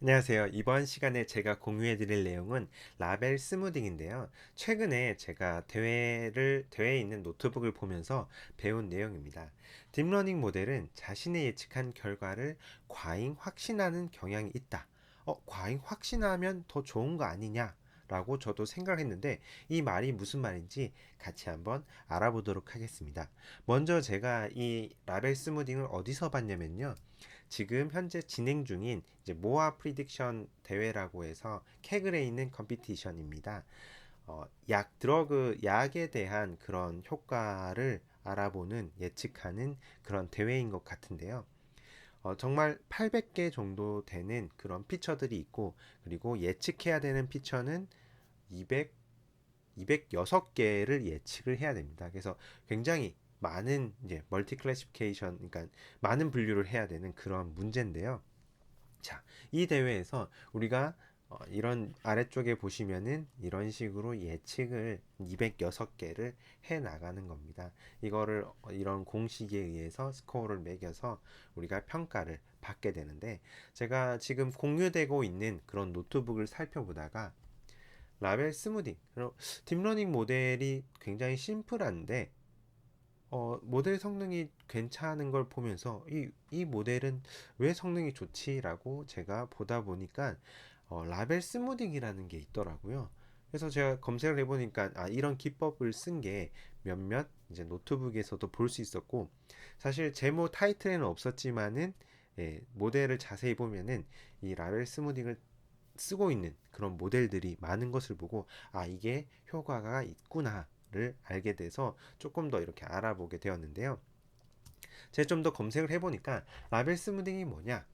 안녕하세요. 이번 시간에 제가 공유해 드릴 내용은 라벨 스무딩인데요. 최근에 제가 대회에 있는 노트북을 보면서 배운 내용입니다. 딥러닝 모델은 자신의 예측한 결과를 과잉 확신하는 경향이 있다. 과잉 확신하면 더 좋은 거 아니냐? 라고 저도 생각했는데 이 말이 무슨 말인지 같이 한번 알아보도록 하겠습니다. 먼저 제가 이 라벨 스무딩을 어디서 봤냐면요. 지금 현재 진행 중인 이제 모아 프리딕션 대회라고 해서 캐글에 있는 컴피티션입니다. 약에 대한 그런 효과를 알아보는 예측하는 그런 대회인 것 같은데요. 정말 800개 정도 되는 그런 피처들이 있고, 그리고 예측해야 되는 피처는 206개를 예측을 해야 됩니다. 그래서 굉장히 많은 이제 멀티 클래시피케이션, 그러니까 많은 분류를 해야 되는 그런 문제인데요. 자, 이 대회에서 우리가 이런 아래쪽에 보시면은 이런 식으로 예측을 206개를 해 나가는 겁니다. 이거를 이런 공식에 의해서 스코어를 매겨서 우리가 평가를 받게 되는데, 제가 지금 공유되고 있는 그런 노트북을 살펴보다가 라벨 스무딩, 딥러닝 모델이 굉장히 심플한데 모델 성능이 괜찮은 걸 보면서 이 모델은 왜 성능이 좋지라고 제가 보다 보니까 라벨 스무딩이라는 게 있더라고요. 그래서 제가 검색을 해보니까 이런 기법을 쓴 게 몇몇 이제 노트북에서도 볼 수 있었고, 사실 제모 타이틀에는 없었지만은 모델을 자세히 보면은 이 라벨 스무딩을 쓰고 있는 그런 모델들이 많은 것을 보고 이게 효과가 있구나를 알게 돼서 조금 더 이렇게 알아보게 되었는데요. 제가 좀 더 검색을 해보니까 라벨 스무딩이 뭐냐,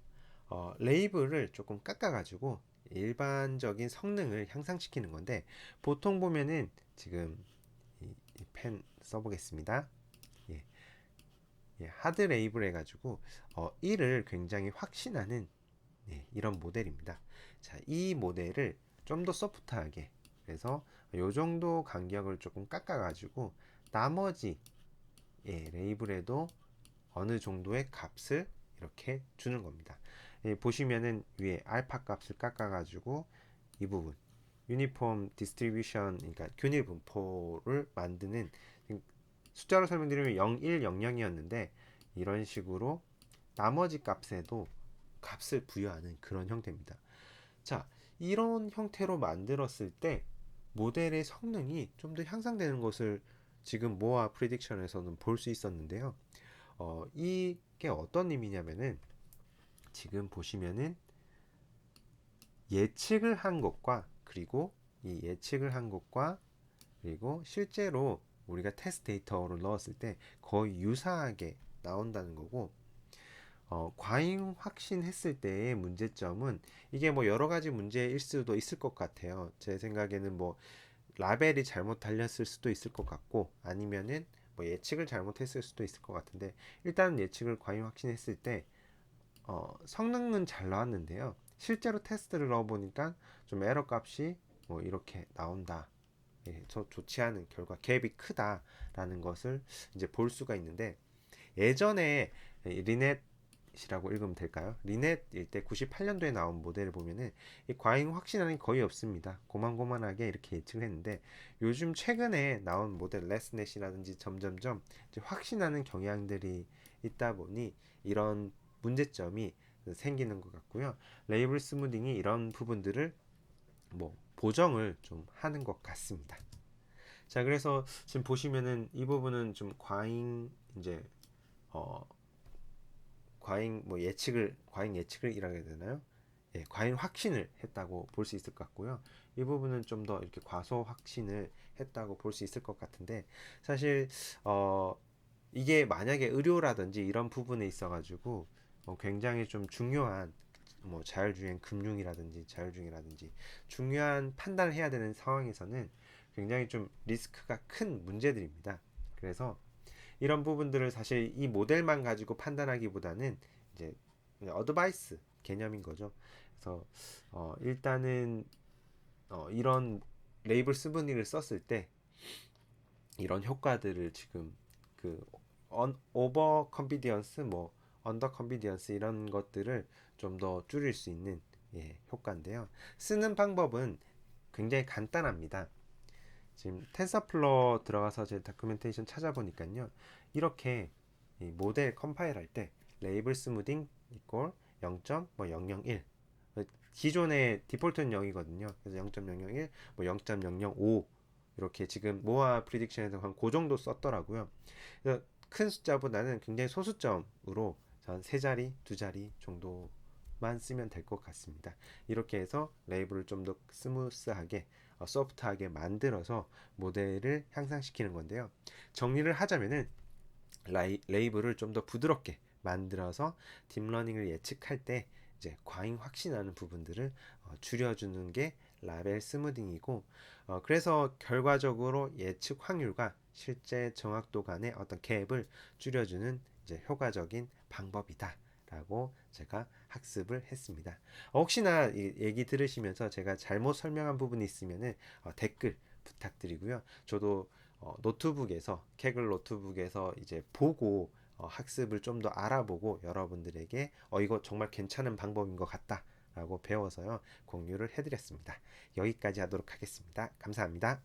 레이블을 조금 깎아가지고 일반적인 성능을 향상시키는 건데, 보통 보면은 지금 펜 써보겠습니다. 예, 하드 레이블 해가지고 이를 굉장히 확신하는 이런 모델입니다. 자, 이 모델을 좀 더 소프트하게, 그래서 요 정도 간격을 조금 깎아가지고 나머지 레이블에도 어느 정도의 값을 이렇게 주는 겁니다. 보시면은 위에 알파 값을 깎아가지고 이 부분 유니폼 디스트리뷰션, 그러니까 균일 분포를 만드는, 숫자로 설명드리면 0, 1, 0, 0이었는데 이런 식으로 나머지 값에도 값을 부여하는 그런 형태입니다. 자, 이런 형태로 만들었을 때 모델의 성능이 좀 더 향상되는 것을 지금 모아 프리딕션에서는 볼 수 있었는데요. 이게 어떤 의미냐면은 지금 보시면은 예측을 한 것과, 그리고 이 예측을 한 것과 그리고 실제로 우리가 테스트 데이터를 넣었을 때 거의 유사하게 나온다는 거고, 과잉 확신했을 때의 문제점은 이게 뭐 여러 가지 문제일 수도 있을 것 같아요. 제 생각에는 뭐 라벨이 잘못 달렸을 수도 있을 것 같고, 아니면은 뭐 예측을 잘못했을 수도 있을 것 같은데, 일단 예측을 과잉 확신했을 때 성능은 잘 나왔는데요. 실제로 테스트를 넣어보니까 좀 에러 값이 뭐 이렇게 나온다. 저 좋지 않은 결과 갭이 크다라는 것을 이제 볼 수가 있는데, 예전에 리넷이라고 읽으면 될까요? 리넷일 때 98년도에 나온 모델을 보면은 이 과잉 확신하는 거의 없습니다. 고만고만하게 이렇게 예측을 했는데, 요즘 최근에 나온 모델 레스넷이라든지 점점점 이제 확신하는 경향들이 있다 보니 이런 문제점이 생기는 것 같고요. 레이블 스무딩이 이런 부분들을 뭐 보정을 좀 하는 것 같습니다. 자, 그래서 지금 보시면은 이 부분은 좀 과잉 이제 어 과잉 예측을 이라고 해야 되나요? 과잉 확신을 했다고 볼 수 있을 것 같고요. 이 부분은 좀 더 이렇게 과소 확신을 했다고 볼 수 있을 것 같은데, 사실 이게 만약에 의료라든지 이런 부분에 있어가지고 굉장히 좀 중요한 뭐 자율주행 금융이라든지 자율주행이라든지 중요한 판단을 해야 되는 상황에서는 굉장히 좀 리스크가 큰 문제들입니다. 그래서 이런 부분들을 사실 이 모델만 가지고 판단하기보다는 이제 어드바이스 개념인 거죠. 그래서 일단은 이런 레이블 스무닝을 썼을 때 이런 효과들을 지금 그 오버 컨피디언스, 뭐 언더 컨피디언스 이런 것들을 좀 더 줄일 수 있는 예, 효과인데요. 쓰는 방법은 굉장히 간단합니다. 지금 텐서플로 들어가서 제 다큐멘테이션 찾아보니까요. 이렇게 이 모델 컴파일 할 때 레이블 스무딩 이꼴 0.001 기존의 디폴트는 0이거든요. 그래서 0.001, 뭐 0.005 이렇게 지금 모아 프리딕션에서 한 그 정도 썼더라고요. 그래서 큰 숫자보다는 굉장히 소수점으로 한 세 자리, 두 자리 정도만 쓰면 될 것 같습니다. 이렇게 해서 레이블을 좀 더 스무스하게 소프트하게 만들어서 모델을 향상시키는 건데요. 정리를 하자면은 레이블을 좀 더 부드럽게 만들어서 딥러닝을 예측할 때 이제 과잉 확신하는 부분들을 줄여주는 게 라벨 스무딩이고 그래서 결과적으로 예측 확률과 실제 정확도 간의 어떤 갭을 줄여주는 이제 효과적인 방법이다. 라고 제가 학습을 했습니다. 혹시나 이 얘기 들으시면서 제가 잘못 설명한 부분이 있으면 댓글 부탁드리고요. 저도 노트북에서 캐글 노트북에서 이제 보고 학습을 좀 더 알아보고 여러분들에게 이거 정말 괜찮은 방법인 것 같다 라고 배워서요 공유를 해드렸습니다. 여기까지 하도록 하겠습니다. 감사합니다.